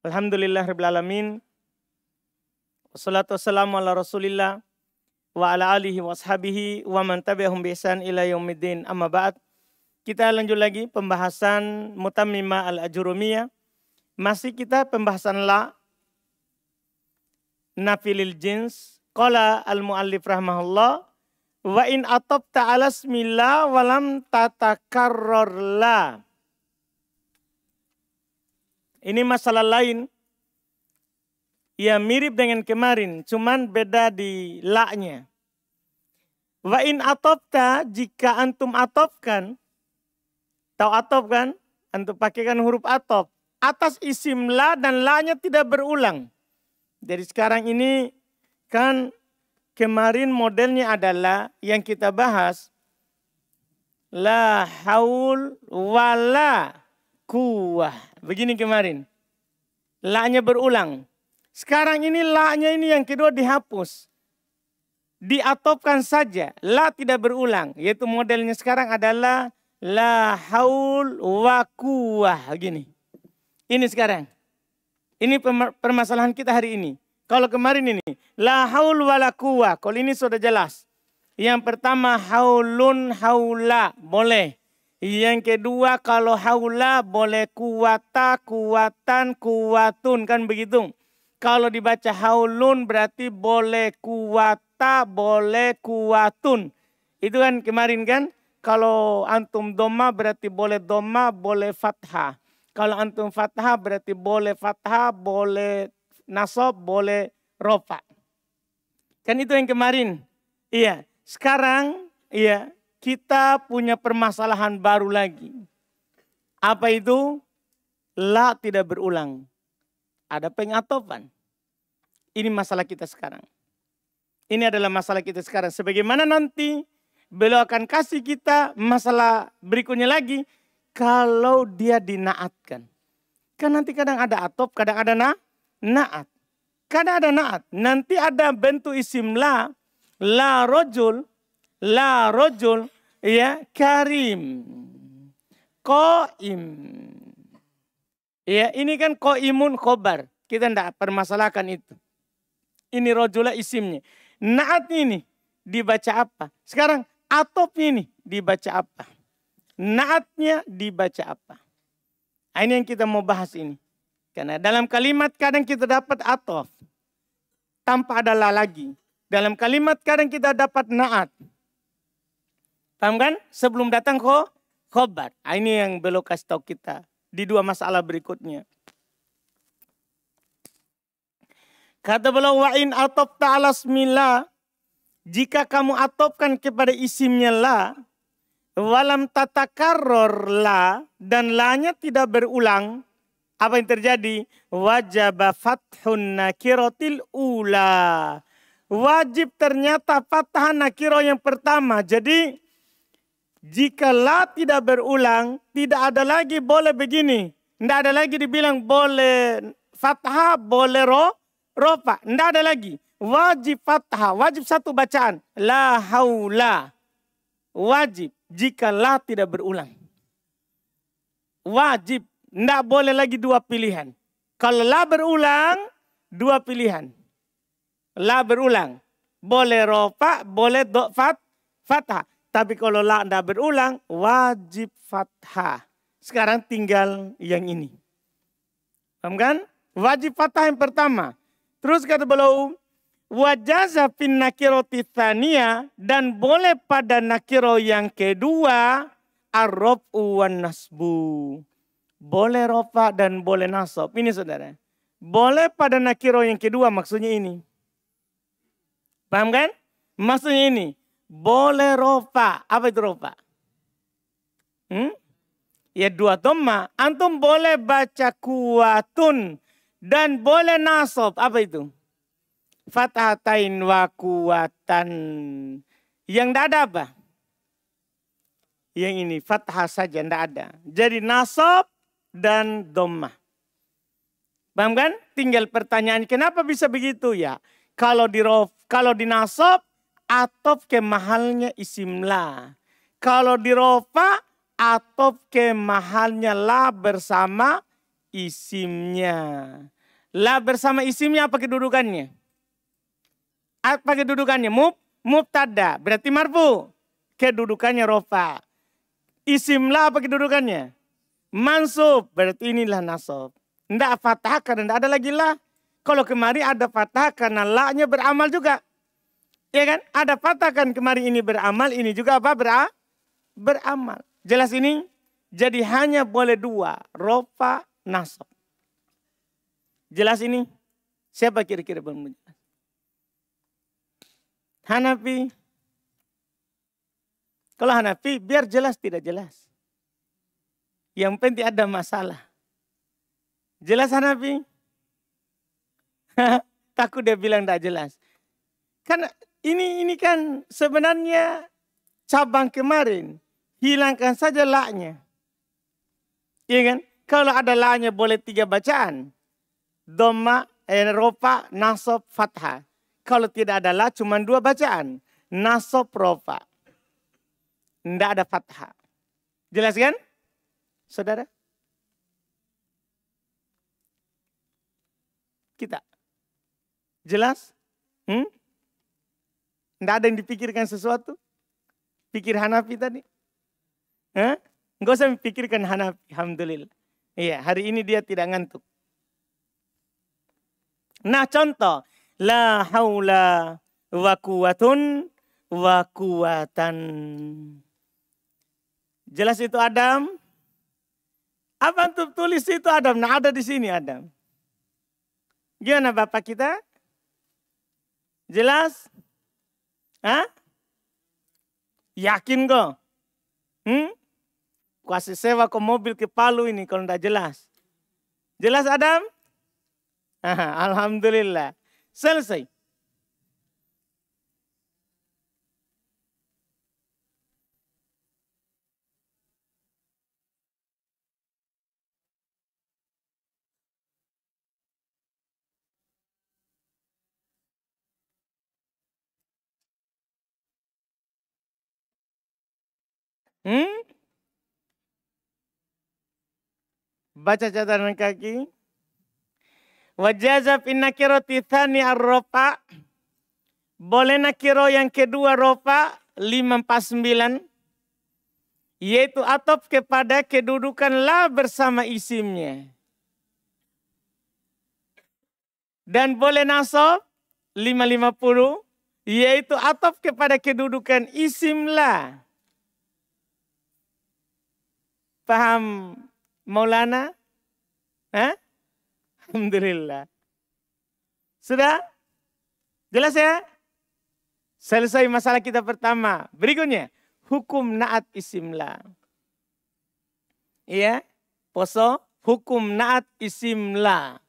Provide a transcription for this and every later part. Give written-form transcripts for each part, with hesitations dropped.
Alhamdulillah rabbil alamin. Wassalatu wassalamu ala Rasulillah wa ala alihi wa ashabihi wa man tabi'ahum bi ihsan ila yaumiddin. Amma ba'd. Kita lanjut lagi pembahasan Mutammimah al-Ajurumiyah. Masih kita pembahasan la nafilil jins. Qala al-muallif rahimahullah wa in atabta ala ismillah wa lam tatakarrar la. Ini masalah lain. Ya mirip dengan kemarin, cuman beda di la-nya. Wa in atobta, jika antum atobkan, tahu atob kan? Antum pakaikan huruf atob. Atas isim la dan la-nya tidak berulang. Jadi sekarang ini kan kemarin modelnya adalah yang kita bahas. La haul wala quwwah. Begini kemarin. La-nya berulang. Sekarang ini la-nya ini yang kedua dihapus. Diatopkan saja. La tidak berulang. Yaitu modelnya sekarang adalah la haul wa quwwah. Gini. Ini sekarang. Ini permasalahan kita hari ini. Kalau kemarin ini. La haul wa la quwwah. Kalau ini sudah jelas. Yang pertama haulun haula. Boleh. Yang kedua kalau haula boleh kuwata, kuwatan, kuwatun. Kan begitu. Kalau dibaca haulun berarti boleh kuwata, boleh kuwatun. Itu kan kemarin kan. Kalau antum doma berarti boleh doma, boleh fathah. Kalau antum fathah berarti boleh fathah, boleh nasab, boleh rofa. Kan itu yang kemarin. Iya. Sekarang iya kita punya permasalahan baru lagi. Apa itu? La tidak berulang. Ada pengatofan. Ini masalah kita sekarang. Ini adalah masalah kita sekarang. Sebagaimana nanti beliau akan kasih kita masalah berikutnya lagi. Kalau dia dinaatkan. Kan nanti kadang ada atof, kadang ada naat. Kadang ada naat. Nanti ada bentuk isim la. La rojul. La rojul. Ya, karim. Qaim. Ya, ini kan qaimun khobar. Kita tidak permasalahkan itu. Ini rojula isimnya. Naat ini dibaca apa? Sekarang atof ini dibaca apa? Naatnya dibaca apa? Nah, ini yang kita mau bahas ini. Karena dalam kalimat kadang kita dapat atof. Tanpa ada la lagi. Dalam kalimat kadang kita dapat naat. Paham kan? Sebelum datang khobar. Nah, ini yang belum kasih tahu kita. Di dua masalah berikutnya. Kata beliau wa in atobta ala ismillah. Jika kamu atopkan kepada isimnya la. Walam tatakarror la. Dan la-nya tidak berulang. Apa yang terjadi? Wajaba fathun nakirotil ula. Wajib ternyata fathah nakiro yang pertama. Jadi jika la tidak berulang, tidak ada lagi boleh begini. Tidak ada lagi dibilang boleh fathah, boleh rofa. Tidak ada lagi. Wajib fathah, wajib satu bacaan. La haula. Wajib jika la tidak berulang. Wajib. Tidak boleh lagi dua pilihan. Kalau la berulang, dua pilihan. La berulang. Boleh rofa, boleh fathah. Tapi kalau la tidak berulang, wajib fathah. Sekarang tinggal yang ini. Paham kan? Wajib fathah yang pertama. Terus kata beliau, wajaza fin nakiroti tsaniyah, dan boleh pada nakiro yang kedua, ar-raf'u wan nasbu. Boleh rofa dan boleh nasab. Ini saudara. Boleh pada nakiro yang kedua maksudnya ini. Paham kan? Maksudnya ini. Boleh rofa. Apa itu rofa? Ya dua dhamma. Antum boleh baca kuwatun. Dan boleh nasab. Apa itu? Fathatain wa kuwatan. Yang tidak ada apa? Yang ini. Fathah saja tidak ada. Jadi nasab dan dhamma. Paham kan? Tinggal pertanyaan. Kenapa bisa begitu ya? Kalau di nasab. Atof ke mahalnya isim la. Kalau di rofa, atof ke mahalnya la bersama isimnya. La bersama isimnya apa kedudukannya? Apa kedudukannya? Mubtada, berarti marfu. Kedudukannya rofa. Isim la apa kedudukannya? Mansub, berarti inilah nasab. Tidak fathah karena tidak ada lagi la. Kalau kemari ada fathah karena la-nya beramal juga. Ya kan? Ada fathah kan kemari ini beramal, ini juga apa? Beramal. Jelas ini? Jadi hanya boleh dua, rofa, nasab. Jelas ini? Siapa kira-kira belum jelas? Hanafi. Kalau Hanafi biar jelas tidak jelas. Yang penting ada masalah. Jelas Hanafi? Takut dia bilang tidak jelas. Kan ini kan sebenarnya cabang kemarin. Hilangkan saja la-nya. Iya kan? Kalau ada la-nya boleh 3 bacaan. Dhamma, rofa, nasab, fathah. Kalau tidak ada la cuma 2 bacaan. Nasab, rofa. Tidak ada fathah. Jelas kan? Saudara? Kita. Jelas? Tidak ada yang dipikirkan sesuatu? Pikir Hanafi tadi? Enggak usah pikirkan Hanafi. Alhamdulillah. Iya, hari ini dia tidak ngantuk. Nah contoh. La haula wa quwwatun wa quwwatan. Jelas itu Adam? Apa untuk tulis itu Adam? Nah ada di sini Adam. Gimana Bapak kita? Jelas? Yakin kok? Kasih sewa ke mobil ke Palu ini kalau tidak jelas. Jelas Adam? Alhamdulillah. Selesai. Baca catatan kaki. Wajazab in nakirati tsani ar-rafa. Boleh nakiro yang kedua rofa 549. Yaitu atop kepada kedudukan la bersama isimnya. Dan boleh nasab 550. Yaitu atop kepada kedudukan isim la. Paham Maulana? Alhamdulillah. Sudah? Jelas ya? Selesai masalah kita pertama. Berikutnya. Hukum naat isim la. Iya? Poso. Hukum naat isim la.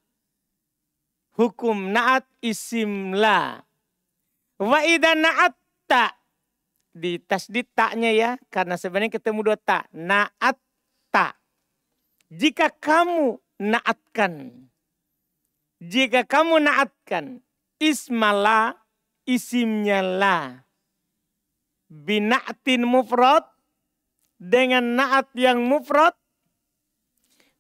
Hukum naat isim la. Wa idha naat ta. Di tasdid taknya ya. Karena sebenarnya ketemu 2 ta. Naat ta. Jika kamu naatkan. Jika kamu naatkan. Ismala. Isimnya la. Bina'tin mufrad. Dengan naat yang mufrad.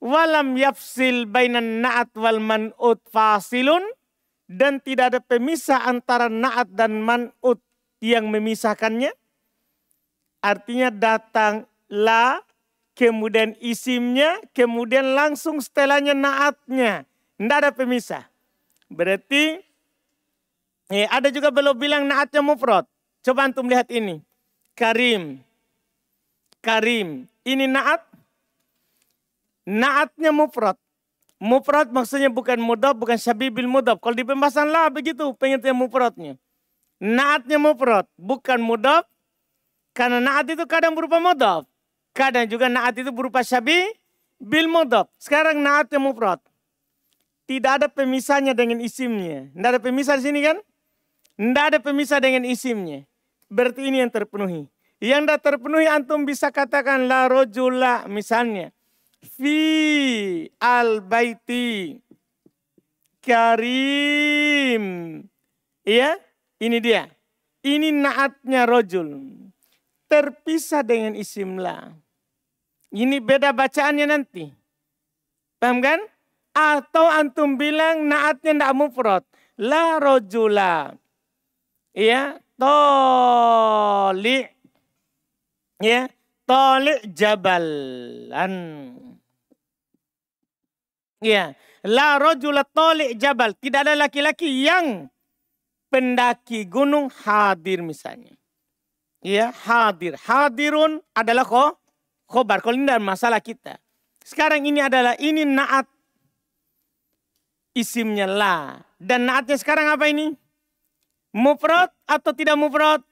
Walam yafsil bainan naat wal man'ut fasilun. Dan tidak ada pemisah antara naat dan man'ut yang memisahkannya. Artinya datang la. Kemudian isimnya, kemudian langsung setelahnya naatnya. Tidak ada pemisah. Berarti ada juga belum bilang naatnya mufrad. Coba antum lihat ini. Karim. Karim. Ini naat. Naatnya mufrad. Mufrad maksudnya bukan mudhaf, bukan syabibil mudhaf. Kalau di pembahasan lah begitu pengertian mufradnya. Naatnya mufrad, bukan mudhaf. Karena naat itu kadang berupa mudhaf. Kadang juga naat itu berupa syabibil mudhaf. Sekarang naatnya mufrad. Tidak ada pemisahnya dengan isimnya. Tidak ada pemisah di sini kan? Tidak ada pemisah dengan isimnya. Berarti ini yang terpenuhi. Yang tidak terpenuhi antum bisa katakan la rojula misalnya. Fi al-baiti karim. Iya, ini dia. Ini naatnya rojul. Terpisah dengan isim la. Ini beda bacaannya nanti. Paham kan? Atau antum bilang naatnya tidak mufrad. La rojula. Ya, toli. Ya, toli jabalan. Ya, la rojula toli jabal. Tidak ada laki-laki yang pendaki gunung hadir misalnya. Ya, hadir. Hadirun adalah khobar. Kalau ini dalam masalah kita. Sekarang ini adalah ini naat isimnya la. Dan naatnya sekarang apa ini? Mufrad atau tidak mufrad?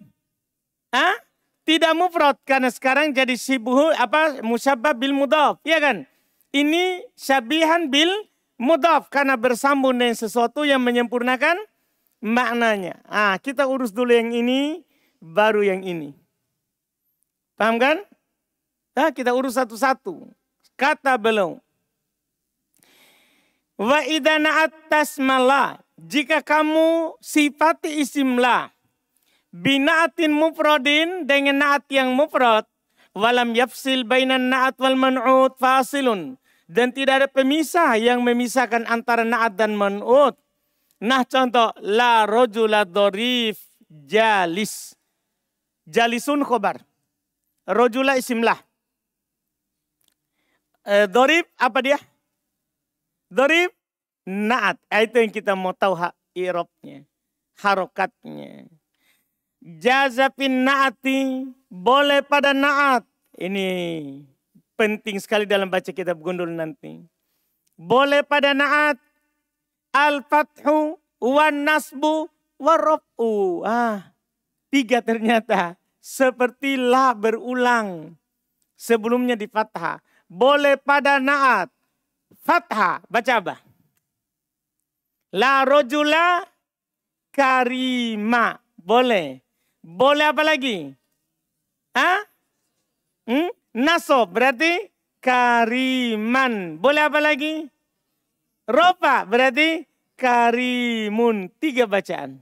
Hah? Tidak mufrad karena sekarang jadi sibuhu musyabbah bil mudhaf, ya kan? Ini syabihan bil mudhaf karena bersambung dengan sesuatu yang menyempurnakan maknanya. Kita urus dulu yang ini, baru yang ini. Paham kan? Kita urus satu-satu. Kata belum. Wa idza na'at tasmala. Jika kamu sifati isim la. Bina'atin mufradin dengan na'at yang mufrad. Walam yafsil bainan na'at wal man'ud fasilun. Dan tidak ada pemisah yang memisahkan antara na'at dan man'ud. Nah contoh. La rojula dorif jalis. Jalisun khobar. Rojula isim lah. Dorif apa dia? Dorif naat. Itu yang kita mau tahu i'rabnya. Harokatnya. Jazafin naati. Boleh pada naat. Ini penting sekali dalam baca kitab Gundul nanti. Boleh pada naat. Al-fathu wan nasbu warraf'u. 3 ternyata. Seperti la berulang. Sebelumnya di fathah. Boleh pada naat. Fathah. Baca apa? La rojula karima. Boleh. Boleh apa lagi? Nasob berarti kariman. Boleh apa lagi? Rofa berarti karimun. 3 bacaan.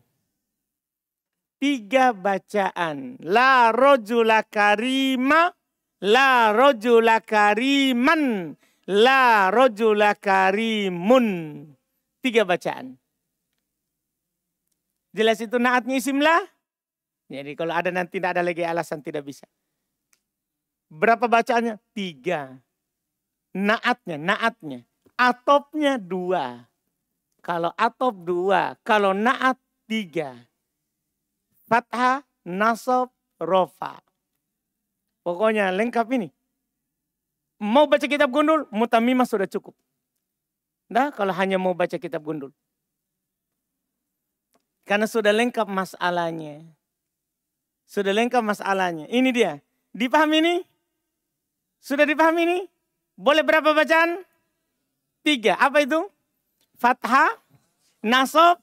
3 bacaan. La rojula karima. La rojula kariman. La rojula karimun. 3 bacaan. Jelas itu naatnya isim lah. Jadi kalau ada nanti tidak ada lagi alasan tidak bisa. Berapa bacaannya? 3. Naatnya. Atopnya 2. Kalau atop 2. Kalau naat 3. Fathah, nasab, rofa. Pokoknya lengkap ini. Mau baca kitab Gundul, mutamimah sudah cukup. Nah, kalau hanya mau baca kitab Gundul. Karena sudah lengkap masalahnya. Sudah lengkap masalahnya. Ini dia. Dipahami ini? Sudah dipahami ini? Boleh berapa bacaan? 3. Apa itu? Fathah, nasab,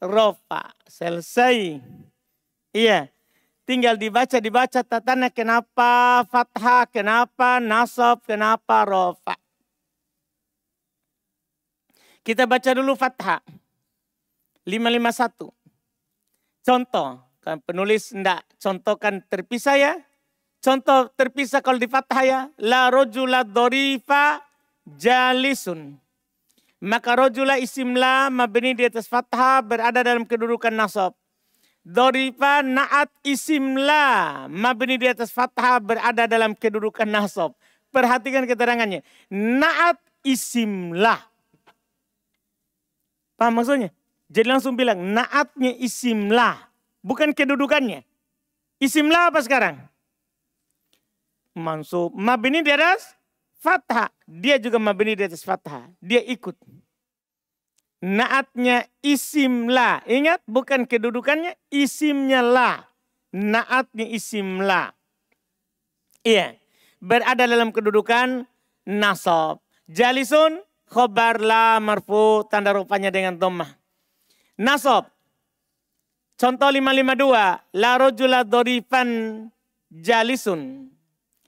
rofa. Selesai. Iya. Tinggal dibaca tatanya kenapa fathah, kenapa nasab, kenapa rofa. Kita baca dulu fathah. 551. Contoh. Kan penulis enggak contohkan terpisah ya. Contoh terpisah kalau di fathah ya. La rojula dorifa jalisun. Maka rojula isim la mabni di atas fathah berada dalam kedudukan nasab. Dorifa naat isim la mabni di atas fathah berada dalam kedudukan nasab. Perhatikan keterangannya. Naat isim la. Paham maksudnya? Jadi langsung bilang naatnya isim la. Bukan kedudukannya. Isim la apa sekarang? Mansub. Mabni di atas fathah. Dia juga mabni di atas fathah. Dia ikut. Naatnya isim la. Ingat bukan kedudukannya. Isimnya la. Naatnya isim la. Iya. Berada dalam kedudukan nasab. Jalisun khobar la marfu. Tanda rupanya dengan dhammah. Nasab. Contoh 552. La rojula dorifan jalisun.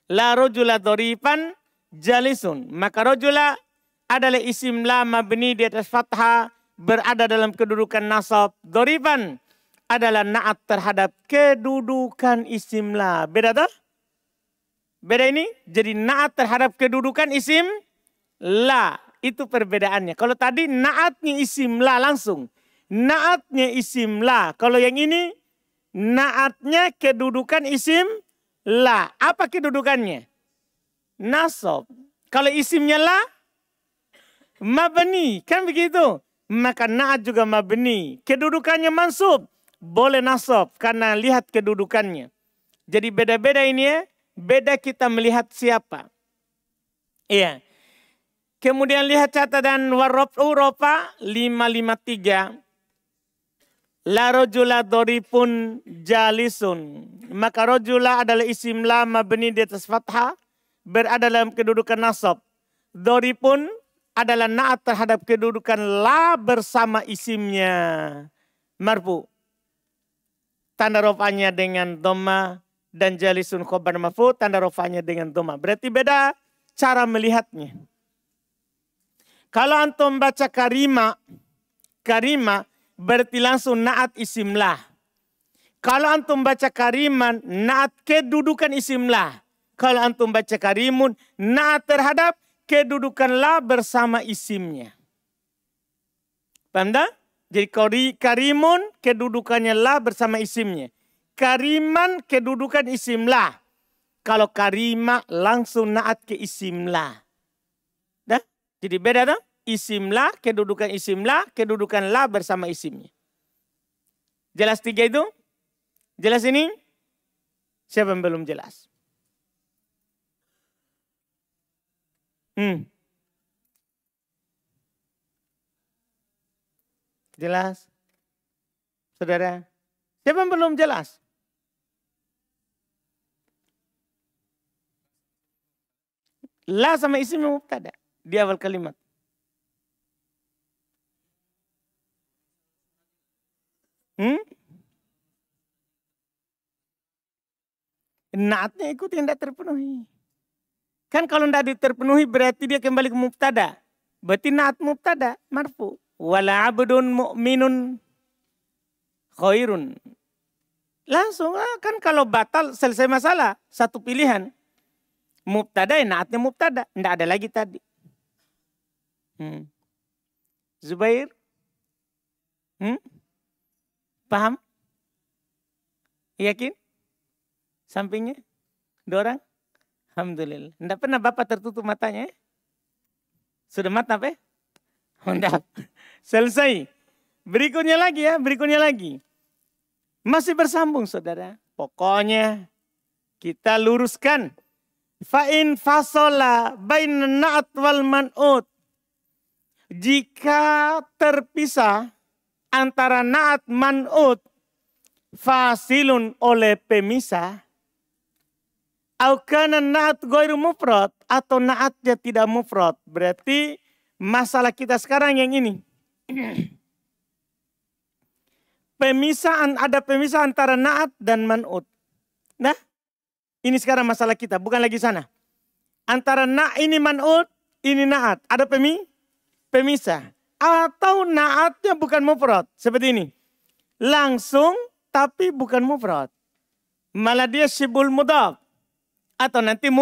La rojula dorifan jalisun. Maka rojula adalah isim la mabni di atas fathah. Berada dalam kedudukan nasab. Dorifan adalah naat terhadap kedudukan isim la. Beda tak? Beda ini? Jadi naat terhadap kedudukan isim la. itu perbedaannya. Kalau tadi naatnya isim la langsung. Naatnya isim la. Kalau yang ini naatnya kedudukan isim la. Apa kedudukannya? Nasab. Kalau isimnya la, mabni. Kan begitu. Maka naat juga mabni. Kedudukannya mansub. Boleh nasab karena lihat kedudukannya. Jadi beda-beda ini ya. Beda kita melihat siapa. Iya. Kemudian lihat catatan warraf'u rofa 553. La rojula doripun jalisun. Maka rojula adalah isim la mabni di atas fathah. Berada dalam kedudukan nasab. Doripun adalah naat terhadap kedudukan la bersama isimnya. Marfu. Tanda rofanya dengan dhamma. Dan jalisun khobar marfu, tanda rofanya dengan dhamma. Berarti beda cara melihatnya. Kalau antum baca karima berarti langsung naat isim lah. Kalau antum baca kariman, naat kedudukan isim lah. Kalau antum baca karimun, naat terhadap kedudukan la bersama isimnya. Paham tak? Jadi karimun kedudukannya la bersama isimnya. Kariman kedudukan isim la. Kalau karima langsung naat ke isim la. Dah? Jadi beda tak? Isim la, kedudukan isim la, kedudukan la bersama isimnya. Jelas tiga itu? Jelas ini? Siapa yang belum jelas? Jelas? Saudara? Siapa yang belum jelas? La sama isim mubtada di awal kalimat. Naatnya ikut yang tidak terpenuhi. Kan kalau tidak terpenuhi berarti dia kembali ke mubtada. Berarti naat mubtada marfu. Wala abdun mu'minun khairun. Langsung kan kalau batal selesai masalah. Satu pilihan. Mubtada ya naatnya mubtada. Tidak ada lagi tadi. Zubair? Paham? Yakin? Sampingnya? Dua orang? Alhamdulillah. Tidak pernah Bapak tertutup matanya? Sudah mata apa? Tidak. Selesai. Berikutnya lagi ya. Berikutnya lagi. Masih bersambung saudara. Pokoknya kita luruskan. Fa'in fasola bain na'at wal man'ut. Jika terpisah antara na'at man'ut fasilun oleh pemisah. Aukana na'at ghairu mufrad atau na'atnya tidak mufrad. Berarti masalah kita sekarang yang ini. Ada pemisah antara na'at dan man'ut. Nah, ini sekarang masalah kita, bukan lagi sana. Antara ini man'ut, ini na'at. Ada pemisah. Atau na'atnya bukan mufrad. Seperti ini. Langsung tapi bukan mufrad. Malah dia syibul mudhaf. Atau nanti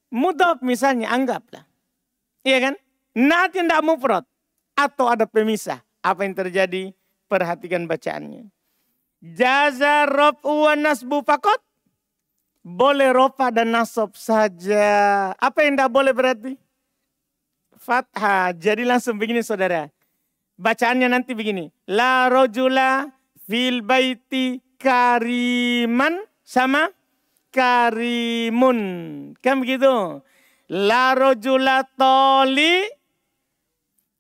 mudhaf misalnya, anggaplah. Iya kan? Na'atnya tidak mufrad. Atau ada pemisah. Apa yang terjadi? Perhatikan bacaannya. Jaza raf'u wa nasbu faqat. Boleh rofa dan nasab saja. Apa yang tidak boleh berarti? Fathah. Jadi langsung begini saudara. Bacaannya nanti begini. La rojula fil baiti kariman sama karimun. Kan begitu. La rojula toli.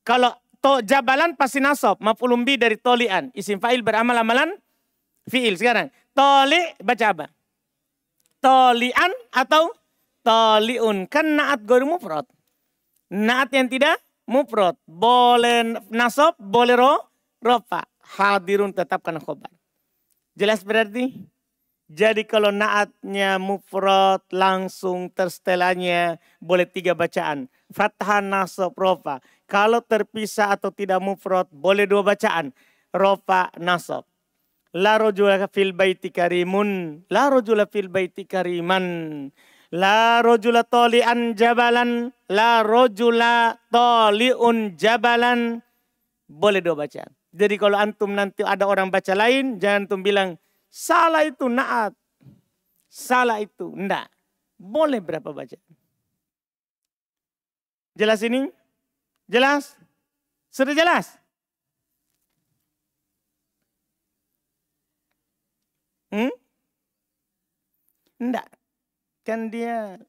Kalau jabalan pasti nasab. Maf'ulun bi dari tolian. Isim fa'il beramal amalan fi'il. Sekarang. Toli baca apa? Tolian atau toliun. Kan naat ghairu mufrad. Naat yang tidak mufrad. Boleh nasab, boleh rofa. Hadirun tetapkan khobar. Jelas berarti? Jadi kalau naatnya mufrad langsung terstelanya boleh 3 bacaan. Fathah, nasab, rofa. Kalau terpisah atau tidak mufrad boleh 2 bacaan. Rofa, nasab. La rojula fil baiti karimun. La rojula fil baiti kariman. La rojula toli'an jabalan. La rojula toli'un jabalan. Boleh dua bacaan. Jadi kalau antum nanti ada orang baca lain, jangan antum bilang, salah itu naat. Salah itu, enggak. Boleh berapa bacaan. Jelas ini? Jelas? Sudah jelas? Enggak. Kan dia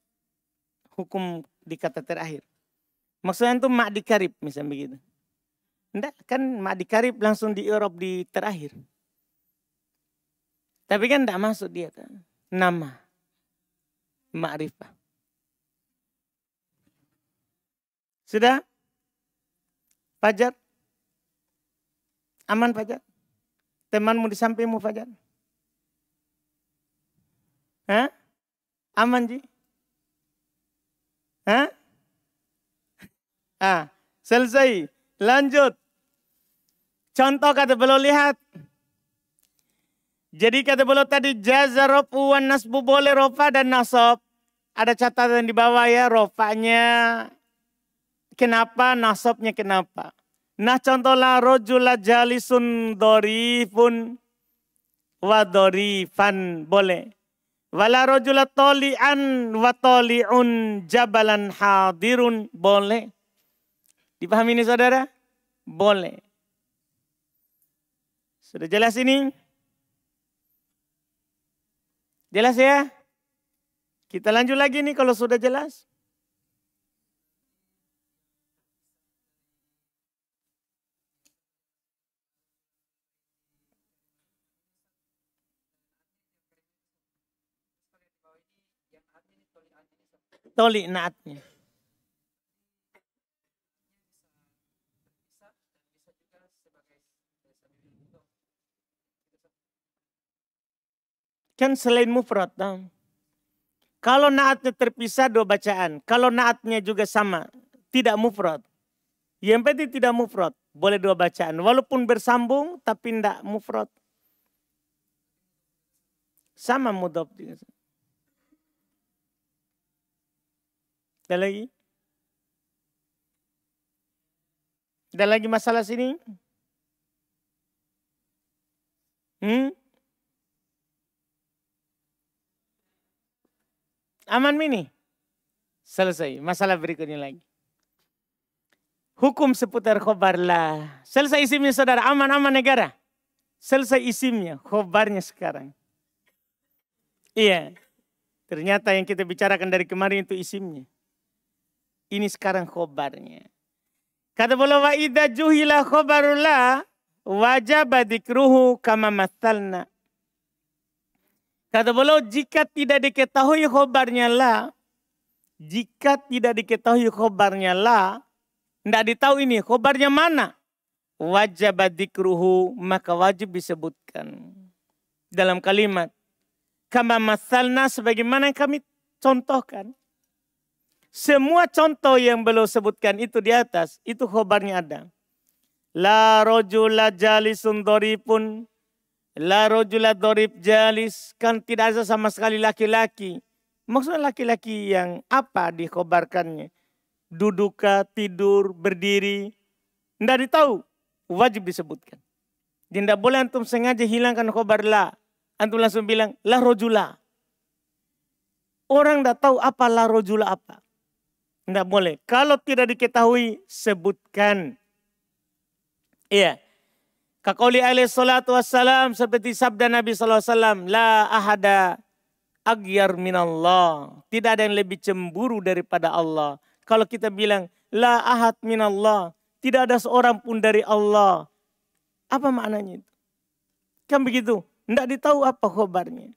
hukum di kata terakhir. Maksudnya itu mak dikarib misalnya begitu. Enggak, kan mak dikarib langsung di Eropa di terakhir. Tapi kan enggak masuk dia kan. Nama. Ma'rifah. Sudah? Fajar? Aman Fajar? Temanmu di sampingmu Fajar? Hah? Aman Ji? Hah? Selesai. Lanjut. Contoh kata beliau lihat. Jadi kata beliau tadi jaza rofu wan nasbu boleh rofa dan nasab. Ada catatan di bawah ya, rofanya kenapa, nasabnya kenapa. Nah contohlah rojula jalisun dorifun wa dorifan boleh. Wala rojula toli'an wa toli'un jabalan hadirun boleh. Dipahami ini saudara? Boleh. Sudah jelas ini? Jelas ya? Kita lanjut lagi nih kalau sudah jelas. Toli naatnya. Kan selain mufrad. Kalau naatnya terpisah dua bacaan. Kalau naatnya juga sama. Tidak mufrad. Yang penting tidak mufrad. Boleh dua bacaan. Walaupun bersambung tapi tidak mufrad. Sama mudhaf. Ada lagi? Ada lagi masalah sini? Aman mini? Selesai. Masalah berikutnya lagi. Hukum seputar khobar lah. Selesai isimnya saudara. Aman-aman negara. Selesai isimnya. Khobarnya sekarang. Iya. Ternyata yang kita bicarakan dari kemarin itu isimnya. Ini sekarang khobarnya. Kata beliau wa idza juhila khobarullah wajib dzikruhu kama mathalna. Kata beliau jika tidak diketahui khobarnya la, jika tidak diketahui khobarnya la, tidak ditahu ini khobarnya mana, wajib dzikruhu maka wajib disebutkan dalam kalimat kama mathalna sebagaimana yang kami contohkan. Semua contoh yang beliau sebutkan itu di atas, itu khobarnya ada. La rojula jalisun doripun, la rojula dorip jalis. Kan tidak ada sama sekali laki-laki. Maksudnya laki-laki yang apa dikhobarkannya? Duduk, tidur, berdiri. Tidak ditahu, wajib disebutkan. Jadi tidak boleh antum sengaja hilangkan khobar la. Antum langsung bilang la rojula. Orang tidak tahu apa la rojula apa. Tidak boleh. Kalau tidak diketahui, sebutkan. Iya. Kaqauli alaihi salatu wassalam, seperti sabda Nabi SAW. La ahada aghyar minallah. Tidak ada yang lebih cemburu daripada Allah. Kalau kita bilang, la ahad minallah. Tidak ada seorang pun dari Allah. Apa maknanya itu? Kan begitu. Tidak ditahu apa khobarnya.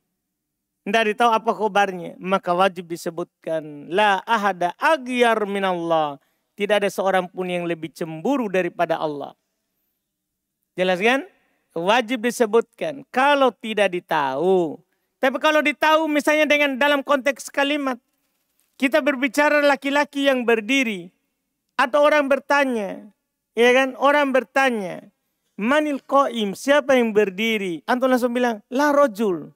Tidak ditahu apa khobarnya. Maka wajib disebutkan. La ahada aghyar minallah. Tidak ada seorang pun yang lebih cemburu daripada Allah. Jelas kan? Wajib disebutkan. Kalau tidak ditahu. Tapi kalau ditahu misalnya dengan dalam konteks kalimat. Kita berbicara laki-laki yang berdiri. Atau orang bertanya. Ya kan? Orang bertanya. Manil qaim? Siapa yang berdiri? Antum langsung bilang. La rojul.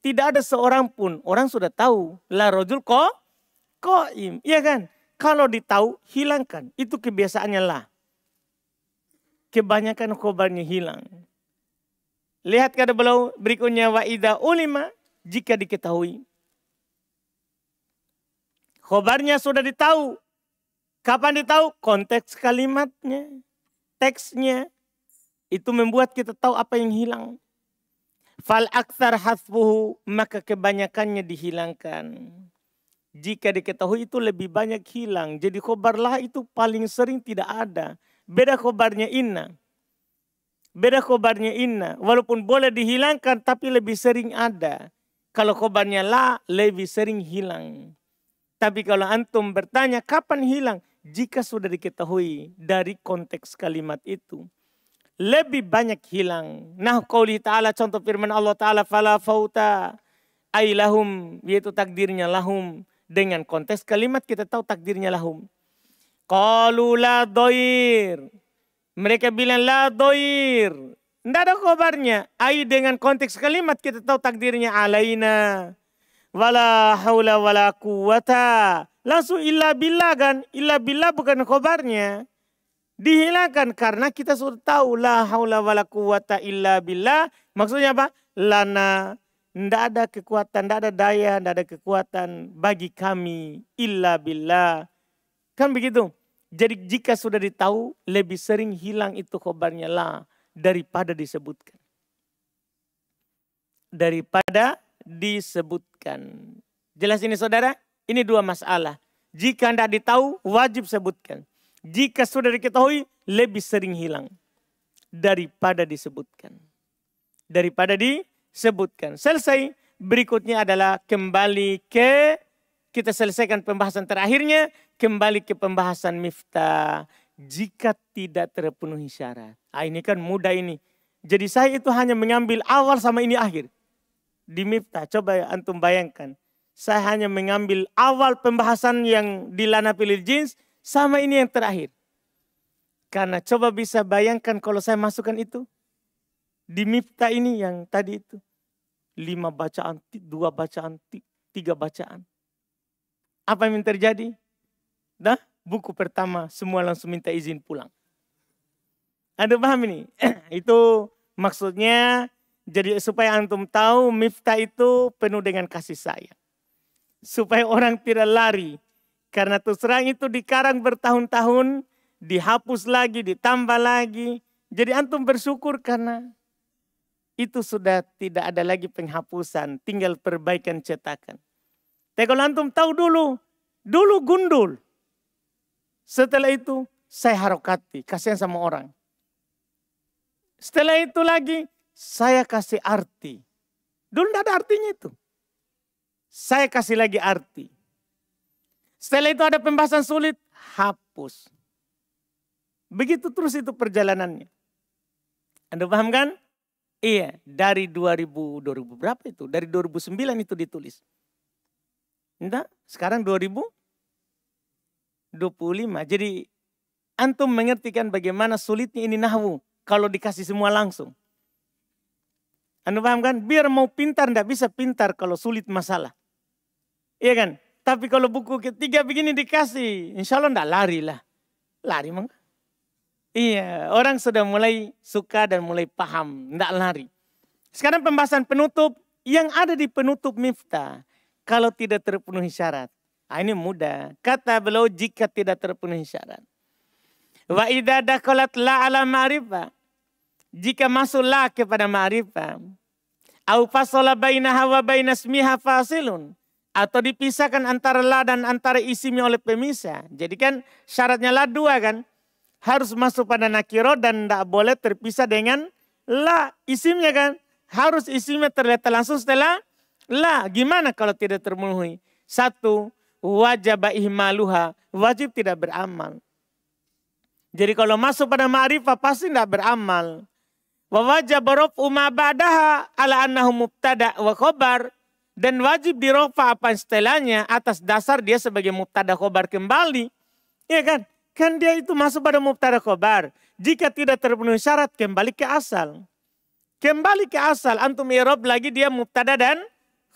Tidak ada seorang pun, orang sudah tahu. La rojul qaim. Iya kan? Kalau ditahu, hilangkan. Itu kebiasaannya lah. Kebanyakan khobarnya hilang. Lihat kata beliau berikutnya, wa idza ulima, jika diketahui. Khobarnya sudah ditahu. Kapan ditahu? Konteks kalimatnya, teksnya. Itu membuat kita tahu apa yang hilang. Fal aktsar hasbuhu, maka kebanyakannya dihilangkan. Jika diketahui itu lebih banyak hilang. Jadi khobar lah itu paling sering tidak ada. Beda khobarnya inna. Beda khobarnya inna. Walaupun boleh dihilangkan tapi lebih sering ada. Kalau khobarnya la lebih sering hilang. Tapi kalau antum bertanya kapan hilang? Jika sudah diketahui dari konteks kalimat itu. Lebih banyak hilang. Nah, qauli ta'ala, contoh firman Allah Ta'ala, fala fauta ay lahum, yaitu takdirnya lahum. Dengan konteks kalimat kita tahu takdirnya lahum. Qalu la doir. Mereka bilang la doir. Tidak ada kabarnya. Ay dengan konteks kalimat kita tahu takdirnya alaina. Wala haula wala quwata. Langsung illa billah kan. Illa billah bukan kabarnya. Dihilangkan karena kita sudah tahu la haula wala quwata illa billah. Maksudnya apa? Lana, tidak ada kekuatan, tidak ada daya, tidak ada kekuatan bagi kami illa billah. Kan begitu. Jadi jika sudah ditahu lebih sering hilang itu khabarnya la daripada disebutkan. Daripada disebutkan. Jelas ini saudara? Ini dua masalah. Jika tidak ditahu wajib sebutkan. Jika sudah diketahui, lebih sering hilang daripada disebutkan. Daripada disebutkan. Selesai. Berikutnya adalah kembali ke, kita selesaikan pembahasan terakhirnya, kembali ke pembahasan miftah. Jika tidak terpenuhi syarat. Ini kan mudah ini. Jadi saya itu hanya mengambil awal sama ini akhir. Di miftah, coba antum bayangkan. Saya hanya mengambil awal pembahasan yang di lana pilih jins, sama ini yang terakhir. Karena coba bisa bayangkan kalau saya masukkan itu. Di miftah ini yang tadi itu. 5 bacaan, 2 bacaan, 3 bacaan. Apa yang terjadi? Dah, buku pertama semua langsung minta izin pulang. Anda paham ini? Itu maksudnya jadi supaya antum tahu miftah itu penuh dengan kasih sayang. Supaya orang tidak lari. Karena terus terang itu dikarang bertahun-tahun, dihapus lagi, ditambah lagi. Jadi antum bersyukur karena itu sudah tidak ada lagi penghapusan, tinggal perbaikan cetakan. Tapi kalau antum tahu dulu gundul. Setelah itu saya harokati, kasihan sama orang. Setelah itu lagi saya kasih arti. Dulu tidak ada artinya itu. Saya kasih lagi arti. Setelah itu ada pembahasan sulit, hapus. Begitu terus itu perjalanannya. Anda paham kan? Iya, dari 2000 berapa itu? Dari 2009 itu ditulis. Entah, sekarang 2025. Jadi antum mengerti kan bagaimana sulitnya ini nahwu kalau dikasih semua langsung. Anda paham kan? Biar mau pintar tidak bisa pintar kalau sulit masalah. Iya kan? Tapi kalau buku ketiga begini dikasih, insya Allah tidak lari lah. Lari mah. Iya, orang sudah mulai suka dan mulai paham, tidak lari. Sekarang pembahasan penutup, yang ada di penutup miftah, kalau tidak terpenuhi syarat. Ini mudah. Kata beliau jika tidak terpenuhi syarat. Wa idza dakhalat la ala ma'rifah. Jika masuk la kepada ma'rifah. Au fasala bainaha wa baina ismiha fasilun. Atau dipisahkan antara la dan antara isimnya oleh pemisah. Jadi kan syaratnya la 2 kan. Harus masuk pada nakiro dan tidak boleh terpisah dengan la. Isimnya kan. Harus isimnya terlihat langsung setelah la. Gimana kalau tidak terpenuhi? 1. Wajib ihmaluha. Wajib tidak beramal. Jadi kalau masuk pada ma'rifah pasti tidak beramal. Wa wajib raf'u ma ba'daha ala annahu mubtada wa khobar. Dan wajib dirofa apa istilahnya atas dasar dia sebagai mubtada khobar kembali. Iya kan? Kan dia itu masuk pada mubtada khobar. Jika tidak terpenuhi syarat kembali ke asal. Kembali ke asal. Antum i'rab lagi dia mubtada dan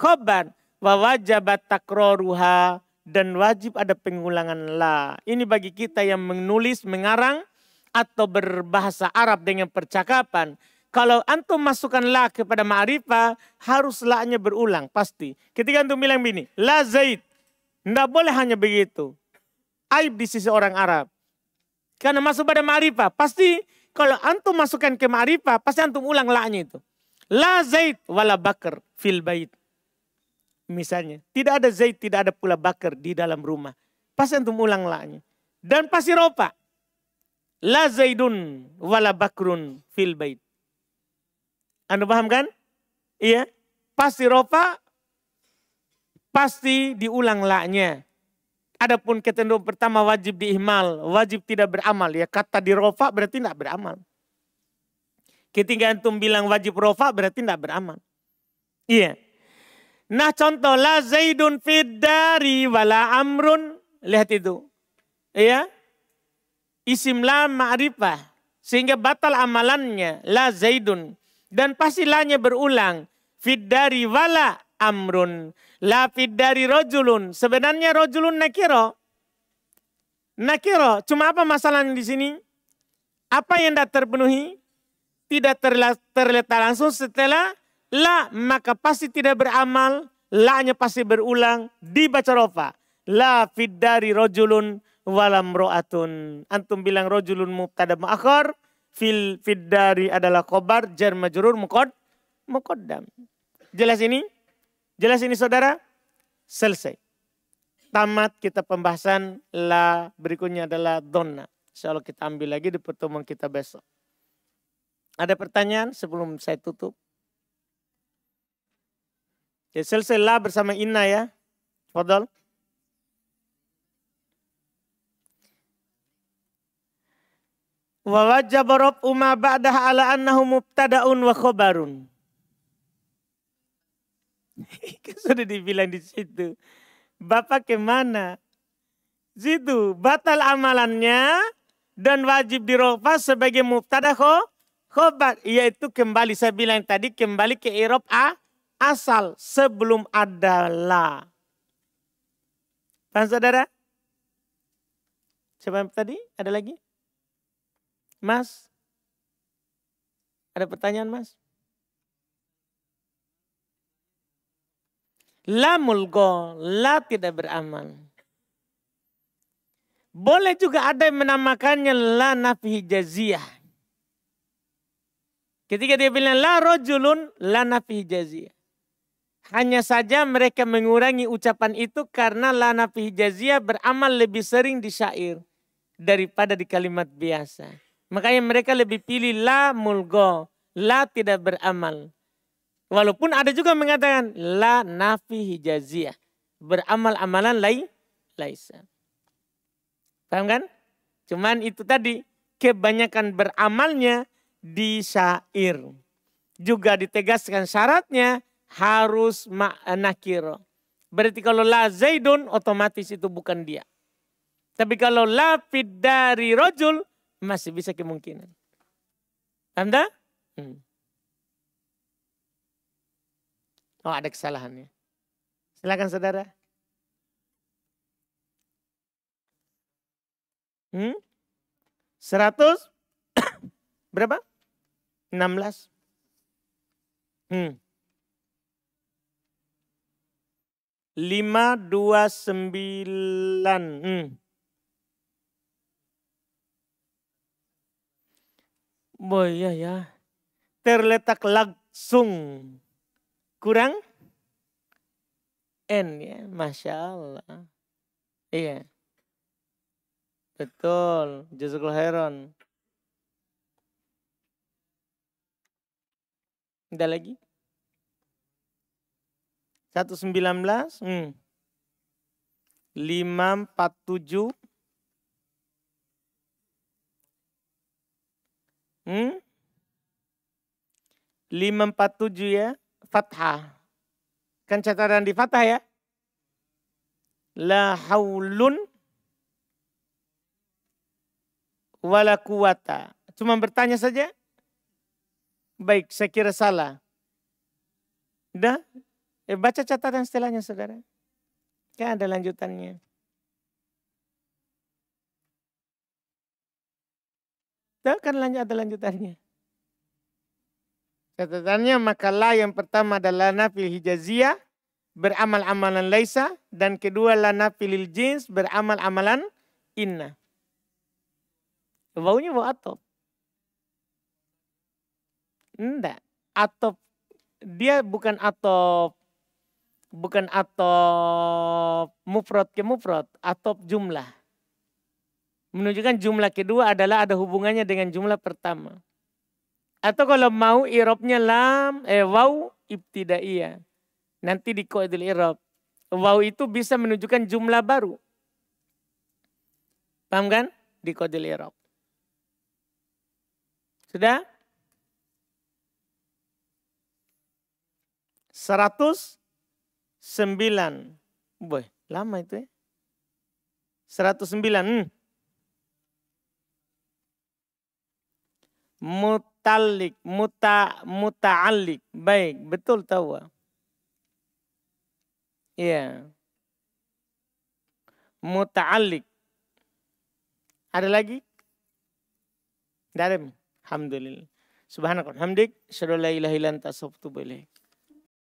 khobar. Wa wajabat takroruha. Dan wajib ada pengulangan la. Ini bagi kita yang menulis, mengarang, atau berbahasa Arab dengan percakapan. Kalau antum masukkan la kepada ma'rifah, harus la-nya berulang, pasti. Ketika antum bilang begini, la Zaid. Tidak boleh hanya begitu. Aib di sisi orang Arab. Karena masuk pada ma'rifah, pasti kalau antum masukkan ke ma'rifah, pasti antum ulang la-nya itu. La Zaid wala Bakar fil bait. Misalnya, tidak ada Zaid, tidak ada pula Bakar di dalam rumah. Pasti antum ulang la-nya. Dan pasti rofa. La Zaidun wala Bakrun fil bait. Anda paham kan? Iya. Pasti rofa, pasti diulang la-nya. Adapun ketentuan pertama wajib diihmal, wajib tidak beramal. Ya kata di rofa berarti tidak beramal. Ketika antum bilang wajib rofa berarti tidak beramal. Iya. Nah contoh la Zaidun fid dari wala Amrun. Lihat itu. Iya. Isim la ma'rifah. Sehingga batal amalannya. La Zaidun. Dan pasti la-nya berulang. Fid dari wala Amrun. La fid dari rojulun. Sebenarnya rojulun nakiro. Nakiro. Cuma apa masalahnya di sini? Apa yang tidak terpenuhi? Tidak terletak langsung setelah la, maka pasti tidak beramal. La-nya pasti berulang. Dibaca rofa. La fid dari rojulun walam ro'atun. Antum bilang rojulun mubtada mu'akhar. Fid dari adalah khobar. Jar majrur muqaddam. Jelas ini? Jelas ini saudara? Selesai. Tamat kita pembahasan la. Berikutnya adalah donna. Insya Allah kita ambil lagi di pertemuan kita besok. Ada pertanyaan sebelum saya tutup? Ya, selesai la bersama inna ya. Fadal. Wa wajaba raf'u ma ba'daha ala annahu mubtada'un wa khobarun. Sudah dibilang di situ. Bapak kemana? Situ batal amalannya dan wajib dirofa sebagai mubtada khobar. Yaitu kembali saya bilang tadi kembali ke i'rab asal sebelum ada la. Paham saudara? Siapa yang tadi? Ada lagi? Mas? Ada pertanyaan mas? La mulgo, la tidak beramal. Boleh juga ada yang menamakannya la nafi hijaziyah. Ketika dia bilang la rojulun, la nafi hijaziyah. Hanya saja mereka mengurangi ucapan itu karena la nafi hijaziyah beramal lebih sering di syair daripada di kalimat biasa. Makanya mereka lebih pilih la mulgo, la tidak beramal. Walaupun ada juga mengatakan la nafi hijaziyah. Beramal amalan laisa. Paham kan? Cuman itu tadi kebanyakan beramalnya di syair. Juga ditegaskan syaratnya harus nakiro. Berarti kalau la Zaidun otomatis itu bukan dia. Tapi kalau la fid dari rojul masih bisa kemungkinan. Paham tak? Oh ada kesalahannya. Silakan saudara. 100 berapa? 16. 529. Boy ya. Terletak langsung. Kurang N ya. Masya Allah. Iya. Betul. Jazakallahu khairan. Ada lagi? 119. 547. 547 ya. Fathah. Kan catatan di fathah ya. La haulun wala quwata. Cuma bertanya saja. Baik, saya kira salah. Dah? Baca catatan setelahnya saudara. Kan ada lanjutannya. Tuh kan ada lanjutannya. Catatannya maka la yang pertama adalah nafil hijaziyah, beramal amalan laisa, dan kedua la nafilil jins, beramal amalan inna. Wawunya waw atop. Enggak, atop dia bukan atop mufrad ke mufrad, atop jumlah. Menunjukkan jumlah kedua adalah ada hubungannya dengan jumlah pertama. Atau kalau mau irobnya waw ibtidaiyah. Nanti di qaidul irob. Waw itu bisa menunjukkan jumlah baru. Paham kan? Di qaidul irob. Sudah? 109. Boy, lama itu ya. 109. Mutalik, muta'alik. Baik, betul tahu. Iya. Muta'alik. Ada lagi? Tidak ada. Alhamdulillah. Subhanakallah hamdik. Asyhadu an la ilaha illa anta astaghfiruka wa atubu ilaik.